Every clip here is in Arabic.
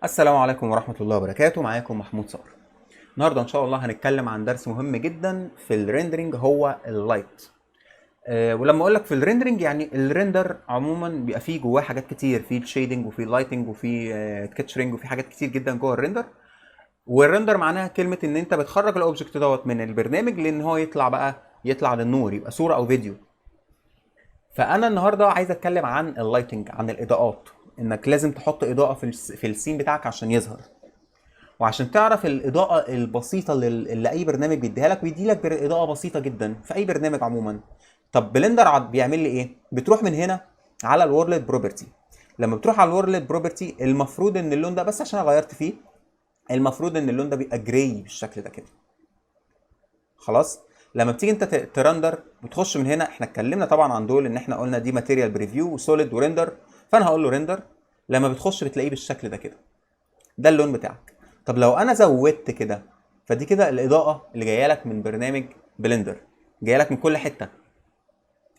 السلام عليكم ورحمة الله وبركاته. معاكم محمود صقر. النهارده ان شاء الله هنتكلم عن درس مهم جدا في الريندرنج، هو اللايت. ولما اقول لك في الريندرنج، يعني الريندر عموما بيبقى فيه جواه حاجات كتير، فيه الشيدنج وفيه اللايتنج وفيه كاتشرنج وفيه حاجات كتير جدا جوه الريندر. والريندر معناها كلمة ان انت بتخرج الاوبجكت دوت من البرنامج لان هو يطلع للنور، يبقى صورة او فيديو. فانا النهارده عايز اتكلم عن اللايتنج، عن الاضاءات، انك لازم تحط اضاءة في السين بتاعك عشان يظهر. وعشان تعرف الاضاءه البسيطه اللي اي برنامج بيديها لك، بيدي لك اضاءه بسيطه جدا في اي برنامج عموما. طب بلندر بيعمل لي ايه؟ بتروح من هنا على الورلد بروبرتي. لما بتروح على الورلد بروبرتي، المفروض ان اللون ده، بس عشان انا غيرت فيه، المفروض ان اللون ده بيبقى جراي بالشكل ده كده. خلاص. لما بتيجي انت ترندر، بتخش من هنا. احنا اتكلمنا طبعا عن دول، ان احنا قلنا دي ماتيريال بريفيو وسوليد وريندر. فانا هقول له ريندر. لما بتخش بتلاقيه بالشكل ده كده، ده اللون بتاعك. طب لو انا زودت كده، فدي كده الاضاءه اللي جايه لك من برنامج بلندر، جايه لك من كل حته.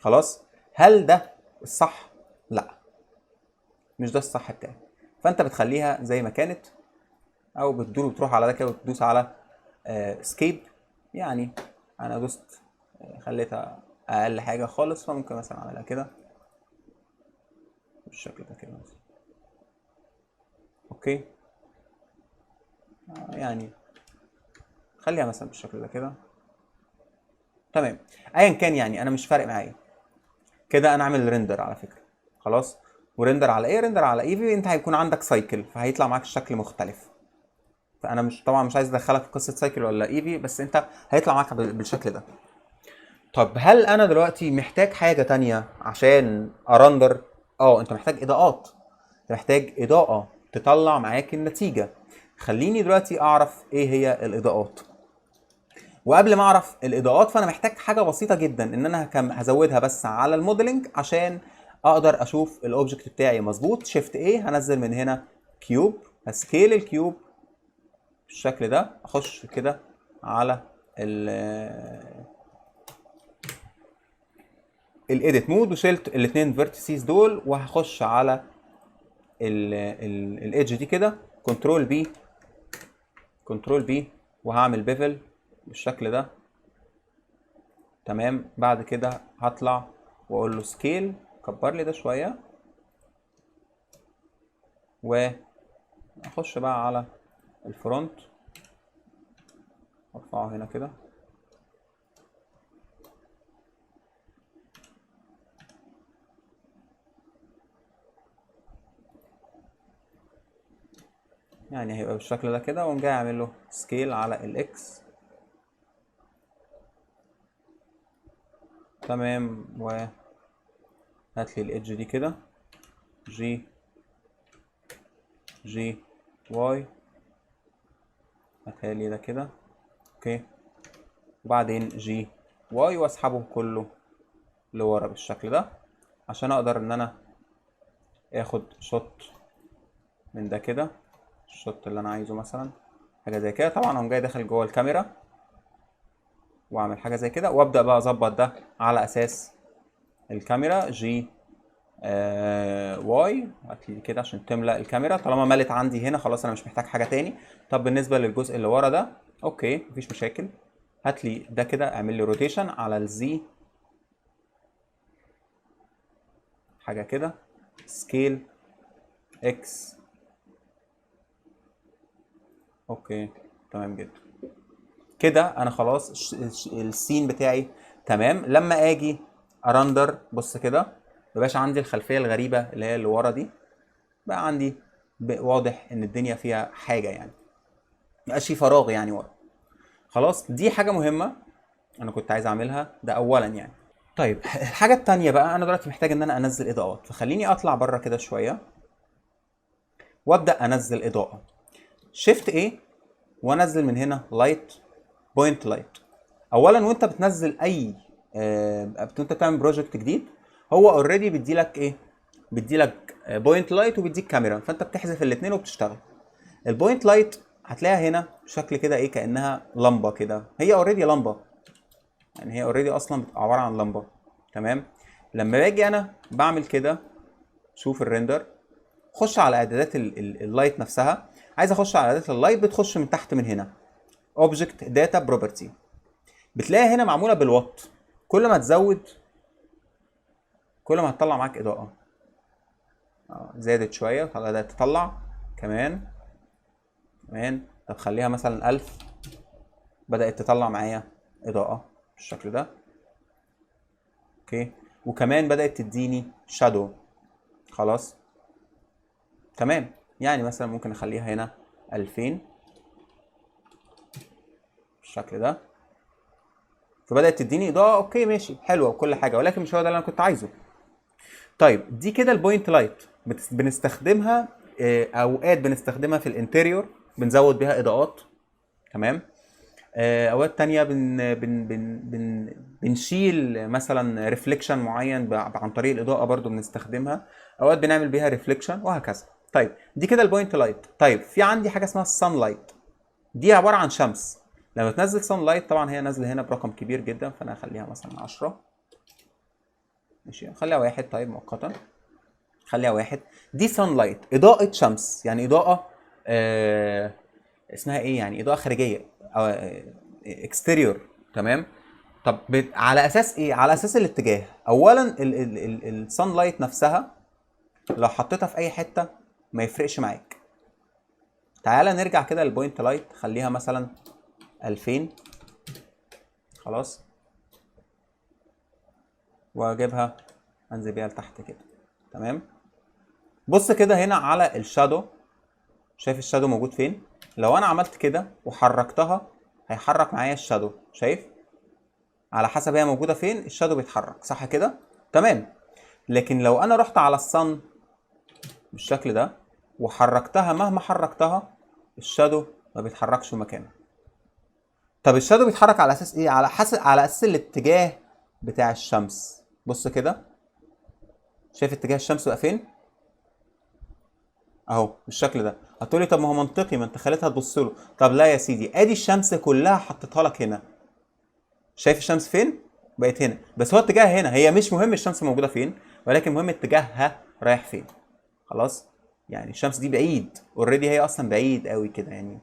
خلاص. هل ده الصح؟ لا، مش ده الصح بتاعي. فانت بتخليها زي ما كانت، او بتروح على ده كده وتدوس على اسكيب. يعني انا دوست خليتها اقل حاجه خالص، فممكن مثلا اعملها كده بالشكل ده كده مثلا. اوكي. يعني خليها مثلا بالشكل ده كده. تمام. ايا كان، يعني انا مش فارق معايا كده. انا اعمل ريندر على فكره. خلاص. وريندر على ايه؟ ريندر على ايفي. انت هيكون عندك سايكل، فهيطلع معاك الشكل مختلف. فانا طبعا مش عايز ادخلك في قصه سايكل ولا ايفي، بس انت هيطلع معاك بالشكل ده. طب هل انا دلوقتي محتاج حاجه تانية عشان ارندر؟ انت محتاج اضاءات. محتاج اضاءه تطلع معاك النتيجه. خليني دلوقتي اعرف ايه هي الاضاءات. وقبل ما اعرف الاضاءات، فانا محتاج حاجه بسيطه جدا، ان انا هزودها بس على الموديلنج عشان اقدر اشوف الاوبجكت بتاعي مظبوط. شيفت ايه، هنزل من هنا كيوب، هسكيل الكيوب بالشكل ده. اخش كده على الايديت مود، وشلت الاثنين فيرتيسز دول، وهخش على الايدج دي كده. كنترول بي، كنترول بي، وهعمل بيفل بالشكل ده. تمام. بعد كده هطلع واقول له سكيل، كبر لي ده شويه، واخش بقى على الفرونت، ارفعه هنا كده. يعني هيبقى بالشكل ده كده، واقوم جاي اعمل له سكيل على الاكس. تمام. وهات لي الايدج دي كده، جي جي واي، هاتها لي ده كده. اوكي. وبعدين جي واي، واسحبه كله لورا بالشكل ده، عشان اقدر ان انا اخد شوت من ده كده، الشوت اللي انا عايزه مثلا حاجه زي كده. طبعا اقوم جاي داخل جوه الكاميرا واعمل حاجه زي كده، وابدا بقى اظبط ده على اساس الكاميرا. جي واي، هاتلي كده عشان تملأ الكاميرا. طالما ملت عندي هنا، خلاص انا مش محتاج حاجه تاني. طب بالنسبه للجزء اللي ورا ده، اوكي مفيش مشاكل. هاتلي ده كده، اعمل لي روتيشن على الزي، حاجه كده، سكيل اكس. اوكي. تمام جدا. كده انا خلاص السين بتاعي تمام. لما اجي ارندر، بص كده، مبقاش عندي الخلفيه الغريبه اللي هي اللي ورا دي. بقى عندي واضح ان الدنيا فيها حاجه، يعني مبقاش في فراغ يعني ورا. خلاص. دي حاجه مهمه انا كنت عايز اعملها، ده اولا يعني. طيب الحاجه التانية بقى، انا دلوقتي محتاج ان انا انزل اضاءات، فخليني اطلع بره كده شويه وابدا انزل اضاءه. شيفت ايه، وانزل من هنا لايت، بوينت لايت. اولا وانت بتنزل اي وانت بتعمل بروجكت جديد، هو اوريدي بيدي لك ايه؟ بيدي لك بوينت لايت وبيديك كاميرا، فانت بتحذف الاثنين وبتشتغل. البوينت لايت هتلاقيها هنا شكل كده ايه، كانها لمبه كده. هي اوريدي لمبه، يعني هي اوريدي اصلا عباره عن لمبه. تمام. لما باجي انا بعمل كده، شوف الريندر، خش على اعدادات اللايت نفسها. عايز اخش على اعدادات اللايت، بتخش من تحت من هنا اوبجكت داتا بروبرتي، بتلاقيها هنا معموله بالوات. كل ما تزود كل ما هتطلع معاك اضاءه. زادت شويه بدات تطلع كمان. طب خليها مثلا 1000، بدات تطلع معايا اضاءه بالشكل ده. اوكي، وكمان بدات تديني شادو. خلاص تمام. يعني مثلا ممكن اخليها هنا 2000 بالشكل ده، فبدات تديني اضاءه. اوكي ماشي، حلوه وكل حاجه، ولكن مش هو ده اللي انا كنت عايزه. طيب دي كده البوينت لايت، بنستخدمها اوقات بنستخدمها في الانتريور، بنزود بيها اضاءات. تمام. اوقات تانية بنشيل مثلا ريفليكشن معين عن طريق الاضاءه، برضو بنستخدمها. اوقات بنعمل بيها ريفليكشن وهكذا. طيب دي كده البوينت لايت. طيب في عندي حاجه اسمها السان لايت، دي عباره عن شمس. لما تنزل سان لايت، طبعا هي نازله هنا برقم كبير جدا، فانا هخليها مثلا 10. ماشي، خليها 1. طيب مؤقتا خليها 1. دي سان لايت، اضاءه شمس، يعني اضاءه اسمها ايه، يعني اضاءه خارجيه او اكستيريور. تمام. طب على اساس ايه؟ على اساس الاتجاه. اولا السان لايت نفسها لو حطيتها في اي حته ما يفرقش معاك. تعالى نرجع كده للبوينت لايت، خليها مثلا 2000. خلاص، واجيبها انزل بيها لتحت كده. تمام. بص كده هنا على الشادو، شايف الشادو موجود فين؟ لو انا عملت كده وحركتها هيحرك معايا الشادو. شايف؟ على حسب هي موجوده فين الشادو بيتحرك، صح كده؟ تمام. لكن لو انا رحت على الصن بالشكل ده وحركتها، مهما حركتها الشادو ما بيتحركش مكانه. طب الشادو بيتحرك على اساس ايه؟ على اساس الاتجاه بتاع الشمس. بص كده، شايف اتجاه الشمس بقى فين؟ اهو بالشكل ده. هتقولي طب ما هو منطقي، ما انت خليتها تبص له. طب لا يا سيدي، ادي الشمس كلها حطيتها لك هنا. شايف الشمس فين؟ بقت هنا. بس هو اتجاهها هنا، هي مش مهم الشمس موجوده فين، ولكن مهم اتجاهها رايح فين. خلاص. يعني الشمس دي بعيد اوريدي، هي اصلا بعيد قوي كده يعني.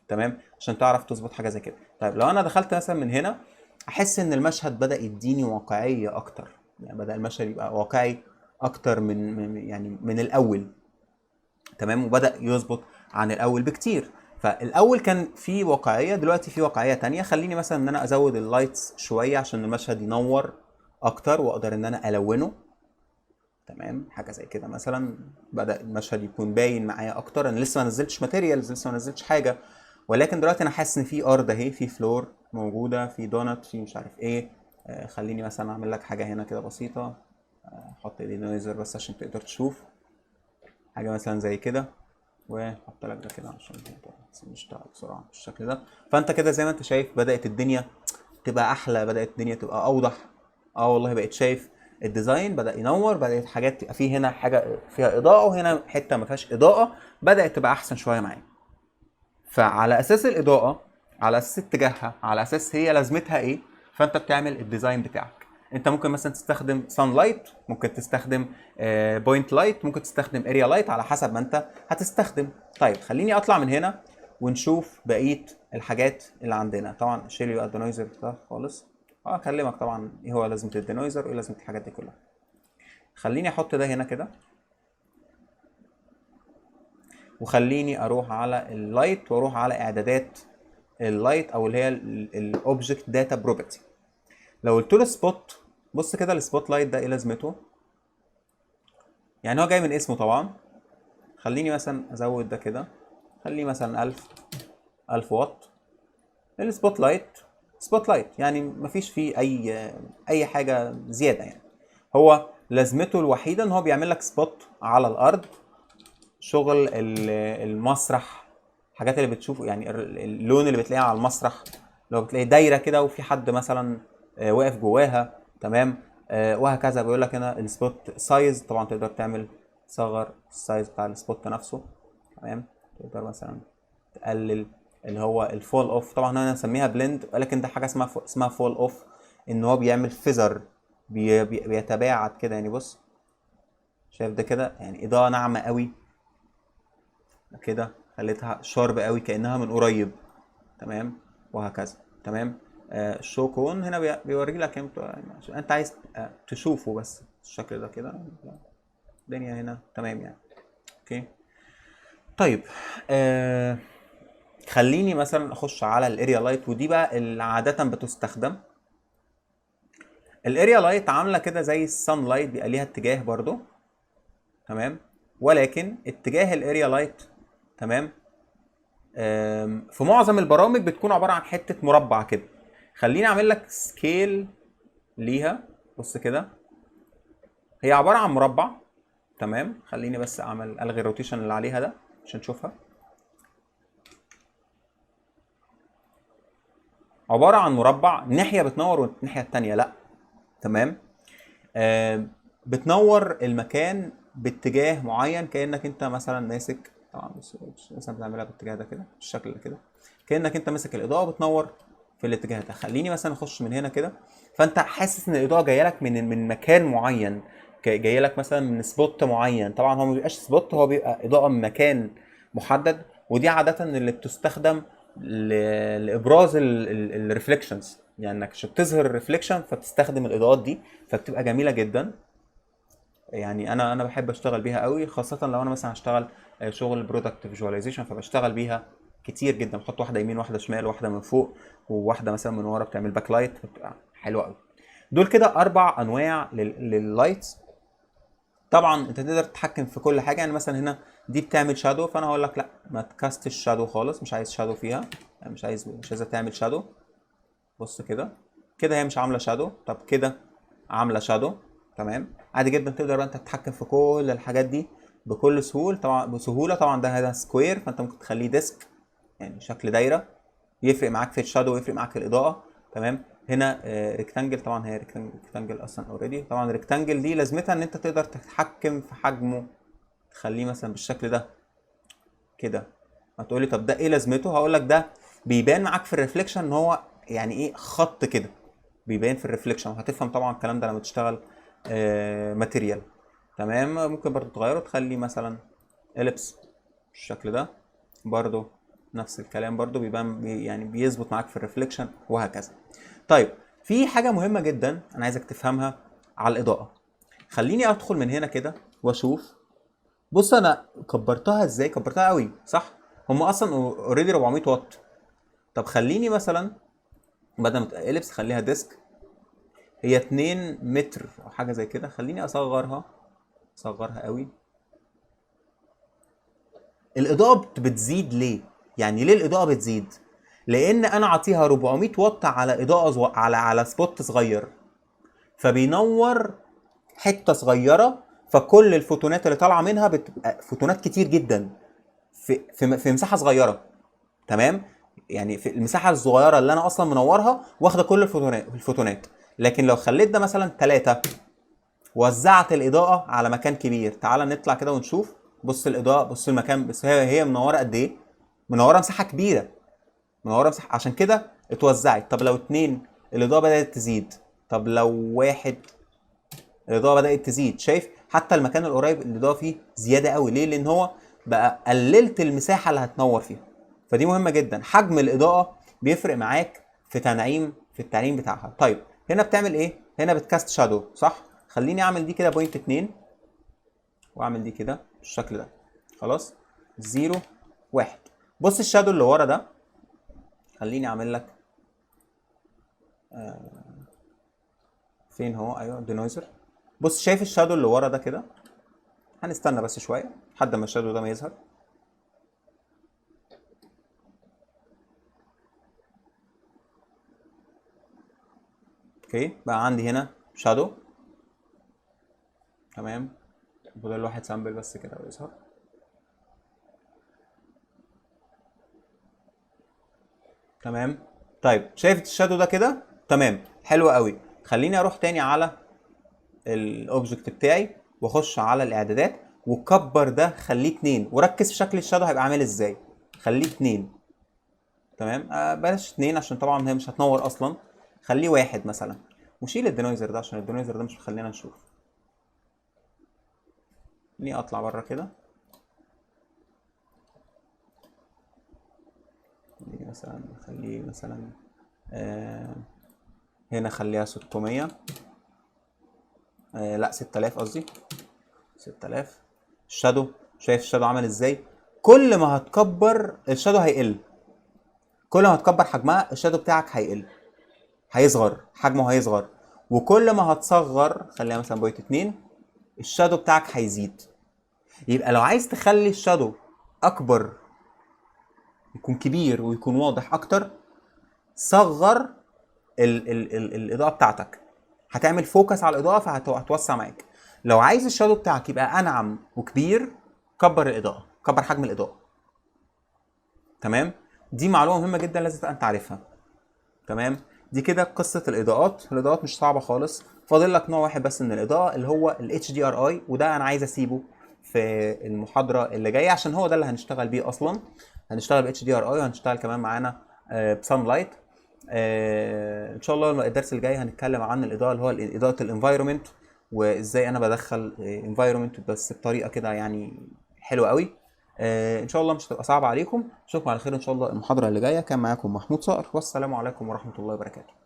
تمام، عشان تعرف تظبط حاجه زي كده. طيب لو انا دخلت مثلا من هنا، احس ان المشهد بدا يديني واقعيه اكتر. يعني بدا المشهد يبقى واقعي اكتر يعني من الاول. تمام، وبدا يظبط عن الاول بكتير. فالاول كان في واقعيه، دلوقتي في واقعيه تانية. خليني مثلا ان انا ازود اللايتس شويه عشان المشهد ينور اكتر واقدر ان انا الونه. تمام، حاجه زي كده مثلا. بدا المشهد يكون باين معايا اكتر. انا لسه ما نزلتش ماتيريالز، لسه ما نزلتش حاجه، ولكن دلوقتي انا حاسس ان في ارض اهي، في فلور موجوده، في دونت، في مش عارف ايه. خليني مثلا اعمل لك حاجه هنا كده بسيطه. احط دينويزر بس عشان تقدر تشوف حاجه مثلا زي كده، واحط لك ده كده عشان نشتغل بسرعه بالشكل ده. فانت كده زي ما انت شايف بدات الدنيا تبقى احلى، بدات الدنيا تبقى اوضح. والله بقيت شايف الديزاين بدا ينور، بدات حاجات تبقى في هنا حاجه فيها اضاءه، وهنا حته ما فيهاش اضاءه، بدات تبقى احسن شويه معايا. فعلى اساس الاضاءه، على اساس اتجاهها، على اساس هي لازمتها ايه، فانت بتعمل الديزاين بتاعك. انت ممكن مثلا تستخدم سان لايت، ممكن تستخدم بوينت لايت، ممكن تستخدم اريا لايت، على حسب ما انت هتستخدم. طيب خليني اطلع من هنا ونشوف بقيه الحاجات اللي عندنا. طبعا شيل بقى الدينويزر ده خالص. اكلمك طبعا ايه هو لازمه الدينويزر وايه لازمه الحاجات دي كلها. خليني احط ده هنا كده، وخليني اروح على اللايت واروح على اعدادات اللايت، او اللي هي الاوبجكت داتا بروبرتي. لو قلت له سبوت، بص كده السبوت لايت ده ايه لازمته. يعني هو جاي من اسمه طبعا. خليني مثلا ازود ده كده، خليه مثلا 1000 واط. السبوت لايت سبوت لايت، يعني مفيش فيه اي حاجه زياده. يعني هو لازمته الوحيده ان هو بيعمل لك سبوت على الارض. شغل المسرح، الحاجات اللي بتشوفه، يعني اللون اللي بتلاقيه على المسرح، لو بتلاقي دايره كده وفي حد مثلا واقف جواها. تمام. وهكذا. بيقول لك هنا السبوت سايز، طبعا تقدر تعمل تصغر السايز بتاع السبوت نفسه. تمام. تقدر مثلا تقلل اللي هو الفول اوف. طبعا انا نسميها بلند، ولكن ده حاجه اسمها فول اوف، ان هو بيعمل فيزر، بيتباعد كده. يعني بص، شايف ده كده، يعني اضاءه ناعمه قوي كده، خليتها شارب قوي كانها من قريب، تمام، وهكذا. تمام. الشو كون هنا بيوري لك عشان انت عايز تشوفه بس الشكل ده كده. الدنيا هنا تمام يعني. اوكي. طيب خليني مثلا اخش على الاريا لايت، ودي بقى اللي عاده بتستخدم. الاريا لايت عامله كده زي السان لايت، بيبقى ليها اتجاه برضو، تمام، ولكن اتجاه الاريا لايت، تمام، في معظم البرامج بتكون عباره عن حته مربع كده. خليني اعمل لك سكيل ليها. بص كده، هي عباره عن مربع، تمام. خليني بس الغي الروتيشن اللي عليها ده عشان تشوفها. عباره عن مربع، ناحيه بتنور والناحيه التانيه لا، تمام. بتنور المكان باتجاه معين، كانك انت مثلا ماسك، طبعا بص مثلا بتعملها باتجاه ده كده بالشكل ده كده، كانك انت ماسك الاضاءه بتنور في الاتجاه ده. خليني مثلا اخش من هنا كده، فانت حاسس ان الاضاءه جايه لك من مكان معين، جايه لك مثلا من سبوت معين. طبعا هو ما بيبقاش سبوت، هو بيبقى اضاءه من مكان محدد، ودي عاده اللي بتستخدم لابراز الريفليكشنز، يعني انك عشان تظهر الريفليكشن فبتستخدم الاضاءات دي، فبتبقى جميله جدا. يعني انا بحب اشتغل بيها قوي، خاصه لو انا مثلا هشتغل شغل برودكت فيجواليزيشن، فبشتغل بيها كتير جدا. بحط واحده يمين، واحده شمال، واحده من فوق، وواحده مثلا من ورا بتعمل باك لايت، فبتبقى حلوه قوي. دول كده 4 انواع لللايتس. طبعا انت تقدر تتحكم في كل حاجه، يعني مثلا هنا دي بتعمل شادو، فانا هقول لك لا ما تكاستش شادو خالص، مش عايز شادو فيها، يعني مش عايزه تعمل شادو. بص كده، كده هي مش عامله شادو، طب كده عامله شادو، تمام. عادي جدا تقدر انت تتحكم في كل الحاجات دي بكل سهوله. طبعا ده هذا سكوير، فانت ممكن تخليه ديسك، يعني شكل دايره، يفرق معاك في الشادو ويفرق معاك في الاضاءه، تمام. هنا ريكتانجل، طبعا هي ريكتانجل اصلا اوريدي. طبعا الريكتانجل دي لازمتها ان انت تقدر تتحكم في حجمه، تخليه مثلا بالشكل ده كده. هتقولي طب ده ايه لازمته؟ هقول لك ده بيبان معاك في الريفليكشن ان هو يعني ايه خط كده، بيبان في الريفليكشن. وهتفهم طبعا الكلام ده لما تشتغل ماتيريال، تمام. ممكن برضو تغيره، تخلي مثلا اليبس بالشكل ده، برضو نفس الكلام، برضو بيبان يعني بيظبط معاك في الريفليكشن وهكذا. طيب في حاجه مهمه جدا انا عايزك تفهمها على الاضاءه. خليني ادخل من هنا كده واشوف. بص انا كبرتها ازاي، كبرتها قوي صح، هم اصلا اوريدي 400 واط. طب خليني مثلا بدل ما تبقى اليبس خليها ديسك، هي 2 متر او حاجه زي كده. خليني اصغرها قوي. الاضاءه بتزيد ليه؟ يعني ليه الاضاءه بتزيد؟ لان انا اعطيها 400 واط على اضاءه على سبوت صغير، فبينور حته صغيره، فكل الفوتونات اللي طالعه منها بتبقى فوتونات كتير جدا في مساحه صغيره، تمام. يعني في المساحه الصغيره اللي انا اصلا منورها واخده كل الفوتونات. لكن لو خليت ده مثلا 3، وزعت الاضاءه على مكان كبير، تعال نطلع كده ونشوف. بص الاضاءه، بص المكان، بس هي منوره قد ايه، منوره مساحه كبيره، منوره مساحه، عشان كده اتوزعت. طب لو 2 الاضاءه بدات تزيد، طب لو 1 الاضاءه بدات تزيد. شايف حتى المكان القريب الاضاءه فيه زياده قوي، ليه؟ لان هو بقى قللت المساحه اللي هتنور فيها. فدي مهمه جدا، حجم الاضاءه بيفرق معاك في التعليم بتاعها. طيب هنا بتعمل ايه؟ هنا بتكاست شادو صح. خليني اعمل دي كده بوينت 2، واعمل دي كده بالشكل ده، خلاص. 0 1. بص الشادو اللي ورا ده، خليني اعمل لك فين هو، ايوه دينويزر. بص شايف الشادو اللي ورا ده كده؟ هنستنى بس شويه لحد ما الشادو ده ما يظهر. اوكي بقى عندي هنا شادو، تمام. بدل واحد سامبل بس كده ويظهر. تمام. طيب شايف الشادو ده كده؟ تمام، حلو قوي. خليني اروح تاني على الاوبجكت بتاعي واخش على الاعدادات، وكبر ده خليه 2، وركز في شكل الشادو هيبقى عامل ازاي. خليه 2، تمام. بلاش 2 عشان طبعا هي مش هتنور اصلا. خليه 1 مثلا، وشيل الدينويزر ده عشان الدينويزر ده مش مخلينا نشوف. خليني اطلع بره كده. خليه مثلا هنا خليها 600، لا 6000 قصدي، 6000. الشادو، شايف الشادو عمل ازاي؟ كل ما هتكبر الشادو هيقل، كل ما هتكبر حجمها الشادو بتاعك هيقل، هيصغر حجمه، هيصغر. وكل ما هتصغر، خليها مثلا بوينت 2، الشادو بتاعك هيزيد. يبقى لو عايز تخلي الشادو اكبر، يكون كبير ويكون واضح اكتر، صغر ال الاضاءه بتاعتك، هتعمل فوكس على الاضاءه فهتوسع معاك. لو عايز الشادو بتاعك يبقى انعم وكبير، كبر الاضاءه، كبر حجم الاضاءه. تمام؟ دي معلومه مهمه جدا لازم تبقى انت عارفها. تمام؟ دي كده قصه الاضاءات. الاضاءات مش صعبه خالص، فاضل لك نوع واحد بس من الاضاءه اللي هو ال HDRI، وده انا عايز اسيبه في المحاضره اللي جايه عشان هو ده اللي هنشتغل بيه اصلا. هنشتغل ب HDRI، وهنشتغل كمان معانا بسان لايت. ان شاء الله الدرس الجاي هنتكلم عن الاضاءه اللي هو اضاءه الانفايرمنت، وازاي انا بدخل انفايرمنت بس بطريقه كده يعني حلوه قوي. ان شاء الله مش هتبقى صعبه عليكم. اشوفكم على خير ان شاء الله المحاضره اللي جايه. كان معاكم محمود صقر، والسلام عليكم ورحمه الله وبركاته.